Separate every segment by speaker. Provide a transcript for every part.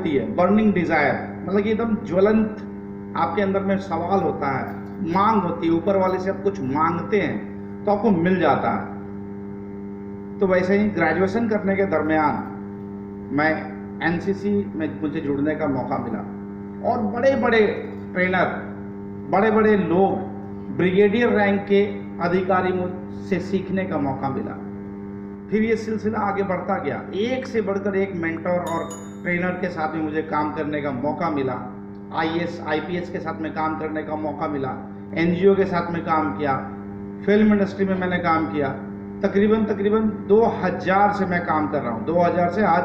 Speaker 1: होती है, burning desire, मतलब कि एकदम ज्वलंत आपके अंदर में सवाल होता है, मांग होती है, ऊपर वाले से आप कुछ मांगते हैं तो आपको मिल जाता है। तो वैसे ही ग्रेजुएशन करने के दरमियान मैं एनसीसी में मुझे जुड़ने का मौका मिला और बड़े बड़े ट्रेनर, बड़े बड़े लोग, ब्रिगेडियर रैंक के अधिकारी मुझसे सीखने का मौका मिला। फिर ये सिलसिला आगे बढ़ता गया, एक से बढ़कर एक मेंटर और ट्रेनर के साथ में मुझे काम करने का मौका मिला। आईएएस आईपीएस के साथ में काम करने का मौका मिला, एनजीओ के साथ में काम किया, फिल्म इंडस्ट्री में मैंने काम किया। तकरीबन 2000 से मैं काम कर रहा हूँ। 2000 से आज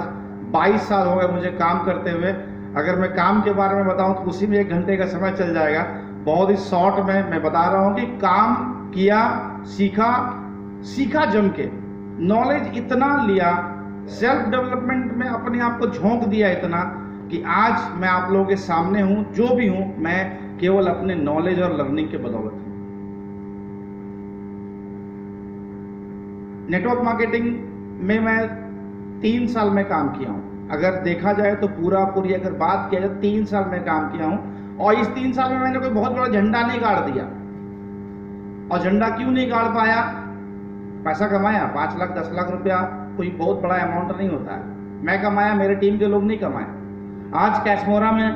Speaker 1: 22 साल हो गए मुझे काम करते हुए। अगर मैं काम के बारे में बताऊं तो उसी में 1 घंटे का समय चल जाएगा। बहुत ही शॉर्ट में मैं बता रहा हूं कि काम किया, सीखा जम के, नॉलेज इतना लिया, सेल्फ डेवलपमेंट में अपने आप को झोंक दिया इतना कि आज मैं आप लोगों के सामने हूं। जो भी हूं मैं केवल अपने नॉलेज और लर्निंग के बदौलत हूं। नेटवर्क मार्केटिंग में मैं 3 साल में काम किया हूं। अगर देखा जाए तो पूरी अगर बात किया जाए 3 साल में काम किया हूं। और इस 3 साल में मैंने कोई बहुत बड़ा झंडा नहीं गाड़ दिया। और झंडा क्यों नहीं गाड़ पाया? पैसा कमाया 5 लाख 10 लाख रुपया कोई बहुत बड़ा अमाउंट नहीं होता है। मैं कमाया, मेरे टीम के लोग नहीं कमाए। आज कैशमोरा में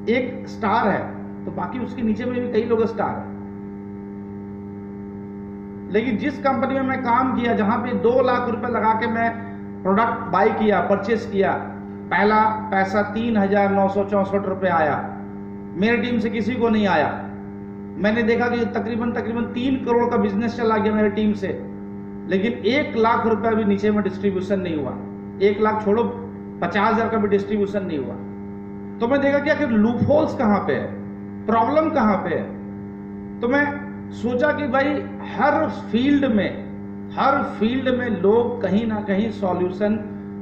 Speaker 1: एक स्टार है तो बाकी उसके नीचे में भी कई लोग स्टार है। लेकिन जिस कंपनी में मैं काम किया, जहां पे 2 लाख रुपए लगा के मैं प्रोडक्ट बाई किया, परचेस किया, पहला पैसा 3,964 रुपए आया। मेरी टीम से किसी को नहीं आया। मैंने देखा कि तकरीबन 3 करोड़ का बिजनेस चला गया मेरी टीम से, लेकिन 1 लाख रुपया भी नीचे में डिस्ट्रीब्यूशन नहीं हुआ। 1 लाख छोड़ो, 50,000 का भी डिस्ट्रीब्यूशन नहीं हुआ। तो मैं देखा कि आखिर लूप होल्स कहां पे है, प्रॉब्लम कहां पे है। तो मैं सोचा कि भाई हर फील्ड में लोग कहीं ना कहीं सॉल्यूशन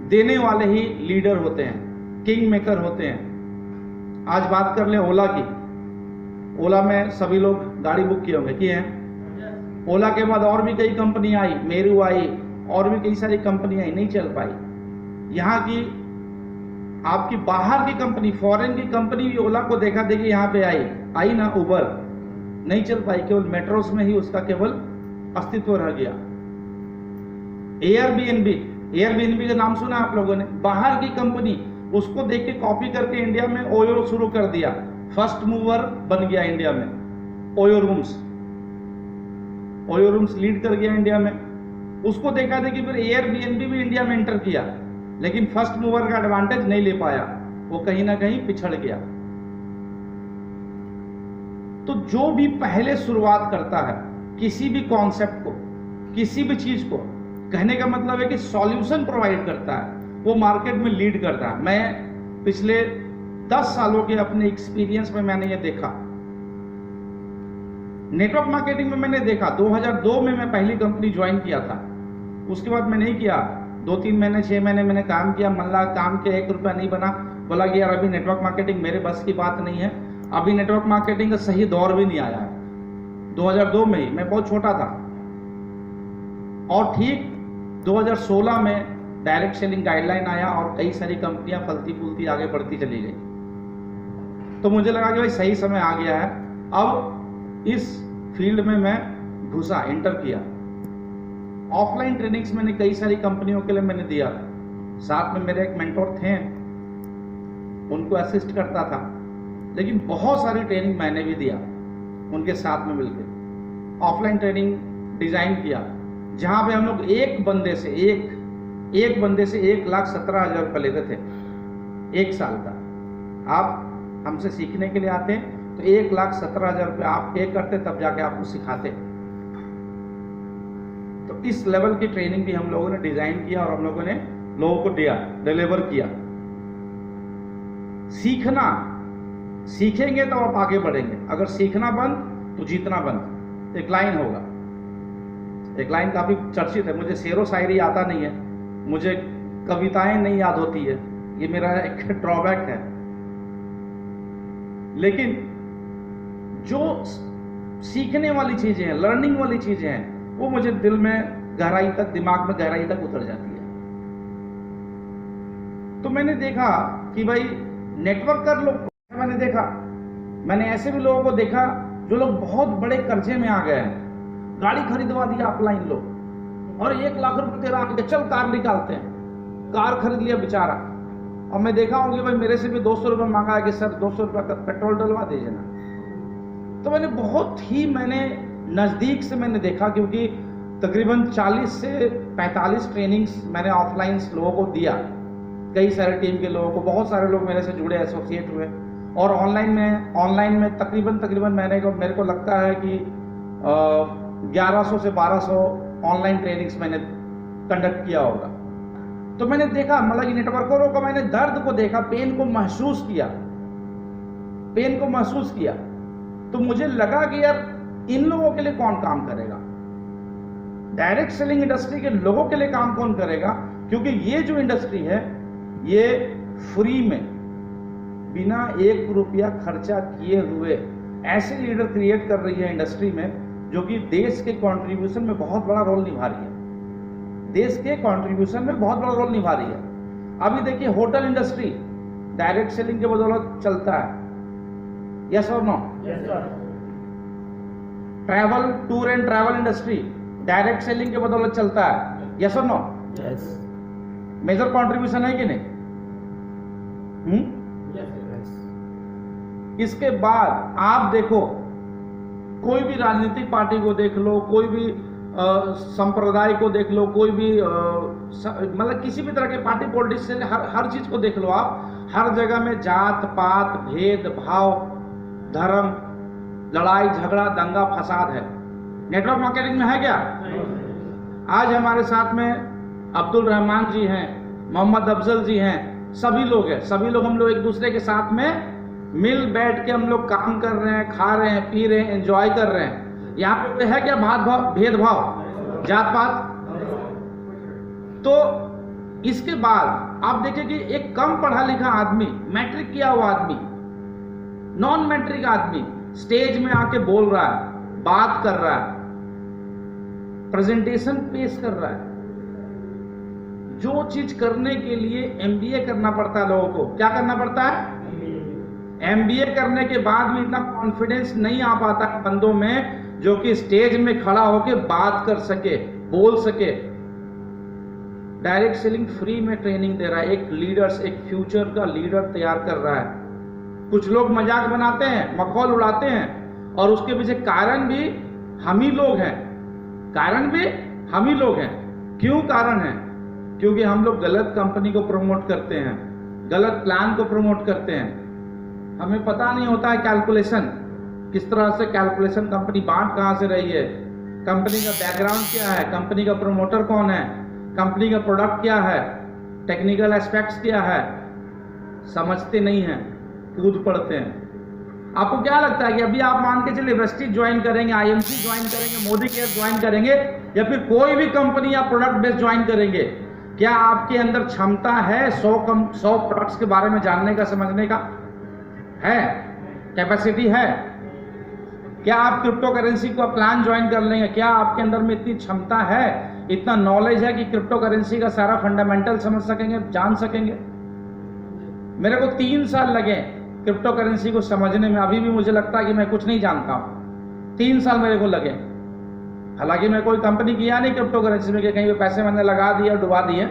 Speaker 1: देने वाले ही लीडर होते हैं, किंग मेकर होते हैं। आज बात कर ले ओला की। ओला में सभी लोग गाड़ी बुक किए होंगे, किए हैं। ओला के बाद और भी कई कंपनी आई, मेरू आई, और भी कई सारी कंपनी आई, नहीं चल पाई। यहाँ की आपकी बाहर की कंपनी, फॉरेन की कंपनी भी ओला को देखा देखी यहाँ पे आई ना, उबर, नहीं चल पाई। केवल मेट्रोस में ही उसका केवल अस्तित्व रह गया। एयरबीएनबी का नाम सुना आप लोगों ने? बाहर की कंपनी, उसको देख के कॉपी करके इंडिया में ओयो शुरू कर दिया। फर्स्ट मूवर बन गया इंडिया में। ओयो रूम्स लीड कर गया इंडिया में। उसको देखा देखी फिर एयरबीएनबी भी इंडिया में एंटर किया, लेकिन फर्स्ट मूवर का एडवांटेज नहीं ले पाया, वो कहीं ना कहीं पिछड़ गया। तो जो भी पहले शुरुआत करता है किसी भी कॉन्सेप्ट को, किसी भी चीज को, कहने का मतलब है कि सॉल्यूशन प्रोवाइड करता है, वो मार्केट में लीड करता है। मैं पिछले 10 सालों के अपने एक्सपीरियंस में मैंने ये देखा। नेटवर्क मार्केटिंग में मैंने देखा 2002 में मैं पहली कंपनी ज्वाइन किया था। उसके बाद मैं नहीं किया। 2-3 महीने 6 महीने मैंने काम किया, मन लगा काम के 1 रुपया नहीं बना। बोला कि यार अभी नेटवर्क मार्केटिंग मेरे बस की बात नहीं है, अभी नेटवर्क मार्केटिंग का सही दौर भी नहीं आया है। 2002 में ही, मैं बहुत छोटा था। और ठीक 2016 में डायरेक्ट सेलिंग गाइडलाइन आया और कई सारी कंपनियां फलती फूलती आगे बढ़ती चली गई। तो मुझे लगा कि भाई सही समय आ गया है, अब इस फील्ड में मैं घुसा, एंटर किया। ऑफलाइन ट्रेनिंग्स मैंने कई सारी कंपनियों के लिए मैंने दिया। साथ में मेरे एक मेंटोर थे, उनको असिस्ट करता था, लेकिन बहुत सारी ट्रेनिंग मैंने भी दिया उनके साथ में मिलकर। ऑफलाइन ट्रेनिंग डिजाइन किया जहां पे हम लोग एक बंदे से 1,17,000 रुपये लेते थे 1 साल का। आप हमसे सीखने के लिए आते तो 1,17,000 रुपये आप पे करते, तब जाके आपको सिखाते। तो इस लेवल की ट्रेनिंग भी हम लोगों ने डिजाइन किया और हम लोगों ने लोगों को दिया, डिलीवर किया। सीखेंगे तो आप आगे बढ़ेंगे, अगर सीखना बंद तो जीतना बंद। एक लाइन होगा, एक लाइन काफी चर्चित है, मुझे शेरो शायरी आता नहीं है, मुझे कविताएं नहीं याद होती है, ये मेरा एक ड्रॉबैक है। लेकिन जो सीखने वाली चीजें हैं, लर्निंग वाली चीजें हैं, वो मुझे दिल में गहराई तक, दिमाग में गहराई तक उतर जाती है। तो मैंने देखा कि भाई नेटवर्कर लोग, मैंने देखा, मैंने ऐसे भी लोगों को देखा जो लोग बहुत बड़े कर्जे में आ गए हैं, गाड़ी खरीदवा दिया ऑफलाइन लोग, और 1 लाख रुपए तेरा आगे चल कार निकालते हैं, कार खरीद लिया बेचारा। और मैं देखा हूँ कि भाई मेरे से भी 200 रुपये मांगा है कि सर 200 रुपये का पेट्रोल डलवा दीजिए ना। तो मैंने बहुत ही नज़दीक से मैंने देखा, क्योंकि तकरीबन 40 से 45 ट्रेनिंग्स मैंने ऑफलाइन लोगों को दिया, कई सारे टीम के लोगों को, बहुत सारे लोग मेरे से जुड़े, एसोसिएट हुए। और ऑनलाइन में तकरीबन मेरे को लगता है कि 1100 से 1200 ऑनलाइन ट्रेनिंग्स मैंने कंडक्ट किया होगा। तो मैंने देखा, मतलब कि नेटवर्करों का मैंने दर्द को देखा, पेन को महसूस किया। तो मुझे लगा कि यार इन लोगों के लिए कौन काम करेगा, डायरेक्ट सेलिंग इंडस्ट्री के लोगों के लिए काम कौन करेगा, क्योंकि ये जो इंडस्ट्री है ये फ्री में बिना 1 रुपया खर्चा किए हुए ऐसे लीडर क्रिएट कर रही है इंडस्ट्री में, जो कि देश के कंट्रीब्यूशन में बहुत बड़ा रोल निभा रही है। अभी देखिए होटल इंडस्ट्री डायरेक्ट सेलिंग के बदौलत चलता है, यस और no? Tour and travel industry direct selling के बदौलत चलता है, यस और नो? मेजर कंट्रीब्यूशन है कि नहीं? इसके बाद आप देखो, कोई भी राजनीतिक पार्टी को देख लो, कोई भी संप्रदाय को देख लो, कोई भी मतलब किसी भी तरह के पार्टी पॉलिटिक्स से हर चीज को देख लो आप, हर जगह में जात पात, भेदभाव, धर्म, लड़ाई झगड़ा, दंगा फसाद है। नेटवर्क मार्केटिंग में है क्या? आज हमारे साथ में अब्दुल रहमान जी हैं, मोहम्मद अफजल जी हैं, सभी लोग हैं, सभी लोग हम लोग एक दूसरे के साथ में मिल बैठ के हम लोग काम कर रहे हैं, खा रहे हैं, पी रहे हैं, एंजॉय कर रहे हैं। यहाँ पे है क्या भेदभाव, जात पात? तो इसके बाद आप देखिए कि एक कम पढ़ा लिखा आदमी, मैट्रिक किया हुआ आदमी, नॉन मैट्रिक आदमी स्टेज में आके बोल रहा है, बात कर रहा है, प्रेजेंटेशन पेश कर रहा है। जो चीज करने के लिए MBA करना पड़ता है लोगों को, क्या करना पड़ता है? MBA करने के बाद भी इतना कॉन्फिडेंस नहीं आ पाता बंदों में, जो कि स्टेज में खड़ा होकर बात कर सके, बोल सके। डायरेक्ट सेलिंग फ्री में ट्रेनिंग दे रहा है, एक फ्यूचर का लीडर तैयार कर रहा है। कुछ लोग मजाक बनाते हैं, मखौल उड़ाते हैं, और उसके पीछे कारण भी हम ही लोग हैं। क्यों कारण है? क्योंकि हम लोग गलत कंपनी को प्रमोट करते हैं, गलत प्लान को प्रमोट करते हैं। हमें पता नहीं होता है कैलकुलेशन, किस तरह से कैलकुलेशन, कंपनी बांट कहां से रही है, कंपनी का बैकग्राउंड क्या है, कंपनी का प्रमोटर कौन है, कंपनी का प्रोडक्ट क्या है, टेक्निकल एस्पेक्ट्स क्या है, समझते नहीं हैं, कूद पड़ते हैं। आपको क्या लगता है कि अभी आप मान के चलिए वेस्टिज ज्वाइन करेंगे, IMC ज्वाइन करेंगे, मोदी केयर ज्वाइन करेंगे, या फिर कोई भी कंपनी या प्रोडक्ट बेस्ड ज्वाइन करेंगे, क्या आपके अंदर क्षमता है 100 प्रोडक्ट्स के बारे में जानने का, समझने का? है कैपेसिटी है? क्या आप क्रिप्टो करेंसी का प्लान ज्वाइन कर लेंगे? क्या आपके अंदर में इतनी क्षमता है, इतना नॉलेज है कि क्रिप्टो करेंसी का सारा फंडामेंटल समझ सकेंगे, जान सकेंगे? मेरे को 3 साल लगे क्रिप्टो करेंसी को समझने में। अभी भी मुझे लगता है कि मैं कुछ नहीं जानता हूं। 3 साल मेरे को लगे। हालांकि मैं कोई कंपनी किया नहीं क्रिप्टो करेंसी में कि कहीं पे पैसे मैंने लगा दिया, डुबा दिए।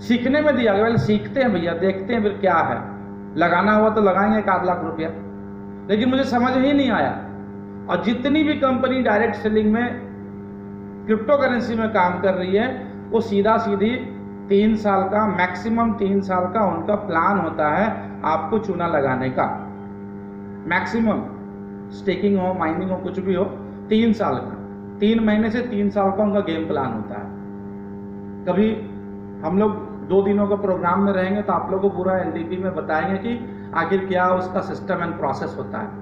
Speaker 1: सीखने में दिया, पहले सीखते हैं भैया, देखते हैं फिर क्या है, लगाना हुआ तो लगाएंगे 1 लाख रुपया, लेकिन मुझे समझ ही नहीं आया। और जितनी भी कंपनी डायरेक्ट सेलिंग में क्रिप्टो करेंसी में काम कर रही है, वो सीधा सीधी 3 साल का, मैक्सिमम 3 साल का उनका प्लान होता है आपको चूना लगाने का। मैक्सिमम स्टेकिंग हो, माइनिंग हो, कुछ भी हो, 3 साल का, 3 महीने से 3 साल का उनका गेम प्लान होता है। कभी हम लोग 2 दिनों का प्रोग्राम में रहेंगे तो आप लोगों को पूरा LDP में बताएंगे कि आखिर क्या उसका सिस्टम एंड प्रोसेस होता है।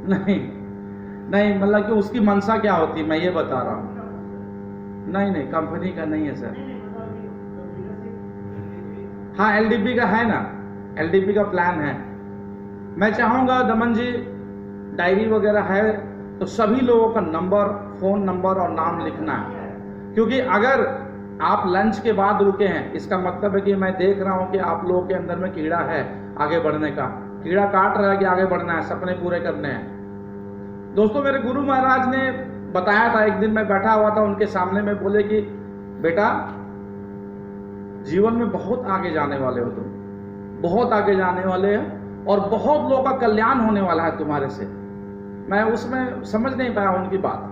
Speaker 1: नहीं मतलब कि उसकी मंशा क्या होती है, मैं ये बता रहा हूँ। नहीं कंपनी का नहीं है सर। हाँ LDP का है ना, LDP का प्लान है। मैं चाहूँगा दमन जी, डायरी वगैरह है तो सभी लोगों का नंबर, फ़ोन नंबर और नाम लिखना है, क्योंकि अगर आप लंच के बाद रुके हैं, इसका मतलब है कि मैं देख रहा हूं कि आप लोगों के अंदर में कीड़ा है आगे बढ़ने का, कीड़ा काट रहा है कि आगे बढ़ना है, सपने पूरे करने हैं। दोस्तों, मेरे गुरु महाराज ने बताया था, एक दिन मैं बैठा हुआ था उनके सामने में, बोले कि बेटा जीवन में बहुत आगे जाने वाले हो तुम, बहुत आगे जाने वाले हो और बहुत लोगों का कल्याण होने वाला है तुम्हारे से। मैं उसमें समझ नहीं पाया उनकी बात।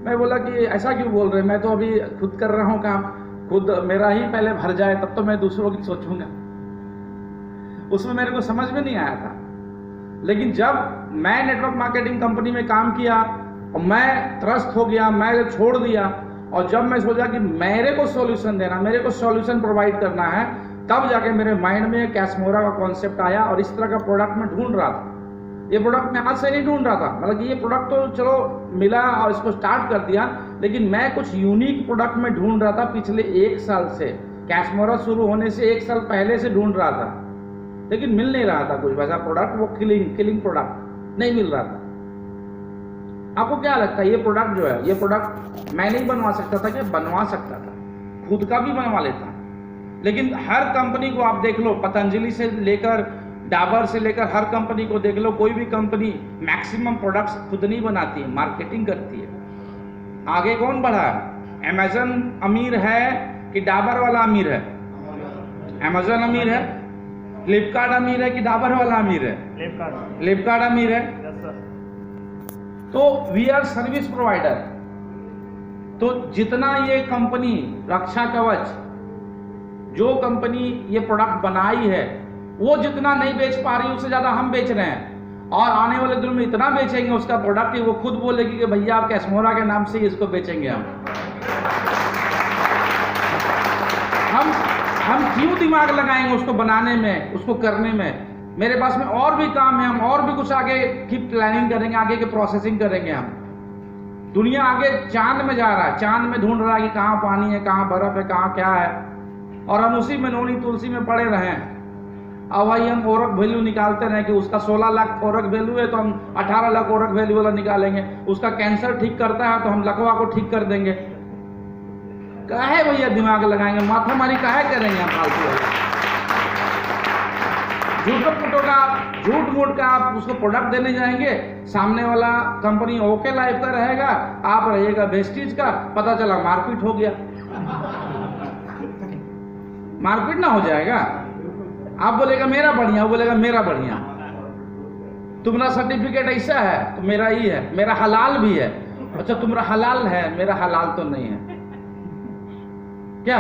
Speaker 1: मैं बोला कि ऐसा क्यों बोल रहे, मैं तो अभी खुद कर रहा हूं काम, खुद मेरा ही पहले भर जाए तब तो मैं दूसरों की सोचूंगा। उसमें मेरे को समझ में नहीं आया था। लेकिन जब मैं नेटवर्क मार्केटिंग कंपनी में काम किया और मैं त्रस्त हो गया, मैं छोड़ दिया, और जब मैं सोचा कि मेरे को सॉल्यूशन देना, मेरे को सॉल्यूशन प्रोवाइड करना है, तब जाके मेरे माइंड में कैशमोरा का कॉन्सेप्ट आया और इस तरह का प्रोडक्ट मैं ढूंढ रहा था। ये प्रोडक्ट मैं आज से नहीं ढूंढ रहा था, मतलब कि ये प्रोडक्ट तो चलो मिला और इसको स्टार्ट कर दिया, लेकिन मैं कुछ यूनिक प्रोडक्ट में ढूंढ रहा था पिछले 1 साल से। कैशमोरा शुरू होने से 1 साल पहले से ढूंढ रहा था, लेकिन मिल नहीं रहा था कुछ वैसा प्रोडक्ट, वो किलिंग प्रोडक्ट नहीं मिल रहा था। आपको क्या लगता है, ये प्रोडक्ट जो है, ये प्रोडक्ट मैं नहीं बनवा सकता था क्या? बनवा सकता था, खुद का भी बनवा लेता। लेकिन हर कंपनी को आप देख लो, पतंजलि से लेकर डाबर से लेकर हर कंपनी को देख लो, कोई भी कंपनी मैक्सिमम प्रोडक्ट्स खुद नहीं बनाती है, मार्केटिंग करती है। आगे कौन बढ़ा है? अमेजन अमीर है कि डाबर वाला अमीर है? अमेजन अमीर है। फ्लिपकार्ट अमीर है कि डाबर वाला अमीर है? फ्लिपकार्ट अमीर है। तो वी आर सर्विस प्रोवाइडर। तो जितना ये कंपनी रक्षा कवच, जो कंपनी ये प्रोडक्ट बनाई है, वो जितना नहीं बेच पा रही उससे ज्यादा हम बेच रहे हैं, और आने वाले दिन में इतना बेचेंगे उसका प्रोडक्ट कि वो खुद बोलेगी कि भैया आप कैशमोरा के नाम से ही इसको बेचेंगे। हम क्यों दिमाग लगाएंगे उसको बनाने में, उसको करने में? मेरे पास में और भी काम है, हम और भी कुछ आगे की प्लानिंग करेंगे, आगे की प्रोसेसिंग करेंगे। हम दुनिया आगे चांद में जा रहा है, चांद में ढूंढ रहा है कि कहाँ पानी है, कहाँ बर्फ है, कहाँ क्या है, और हम उसी में नोनी तुलसी में पड़े रहें। अब भाई हम ओरक वैल्यू निकालते रहे कि उसका 16 लाख ओरक वैल्यू है तो हम 18 लाख ओरक वैल्यू वाला निकालेंगे। उसका कैंसर ठीक करता है तो हम लकवा को ठीक कर देंगे। काहे भैया दिमाग लगाएंगे, माथा मारी काहे करेंगे हम फालतू? झूठ मूठ का आप उसको प्रोडक्ट देने जाएंगे, सामने वाला कंपनी ओके लाइफ का रहेगा, आप रहिएगा वेस्टीज का, पता चला मारपीट हो गया। मारपीट ना हो जाएगा? आप बोलेगा मेरा बढ़िया, वो बोलेगा मेरा बढ़िया। तुम्हारा सर्टिफिकेट ऐसा है तो मेरा ही है, मेरा हलाल भी है। अच्छा तुम्हारा हलाल है, मेरा हलाल तो नहीं है। क्या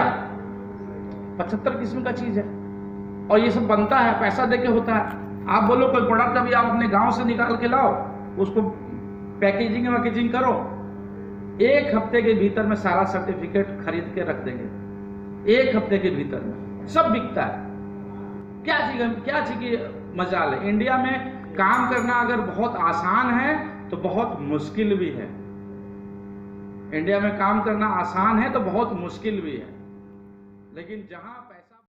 Speaker 1: 75 किस्म का चीज है, और ये सब बनता है, पैसा देके होता है। आप बोलो कोई प्रोडक्ट अभी आप अपने गांव से निकाल के लाओ, उसको पैकेजिंग वैकेजिंग करो, 1 हफ्ते के भीतर में सारा सर्टिफिकेट खरीद के रख देंगे। 1 हफ्ते के भीतर में सब बिकता है। क्या चीज की मजाल है? इंडिया में काम करना अगर बहुत आसान है तो बहुत मुश्किल भी है। इंडिया में काम करना आसान है तो बहुत मुश्किल भी है, लेकिन जहां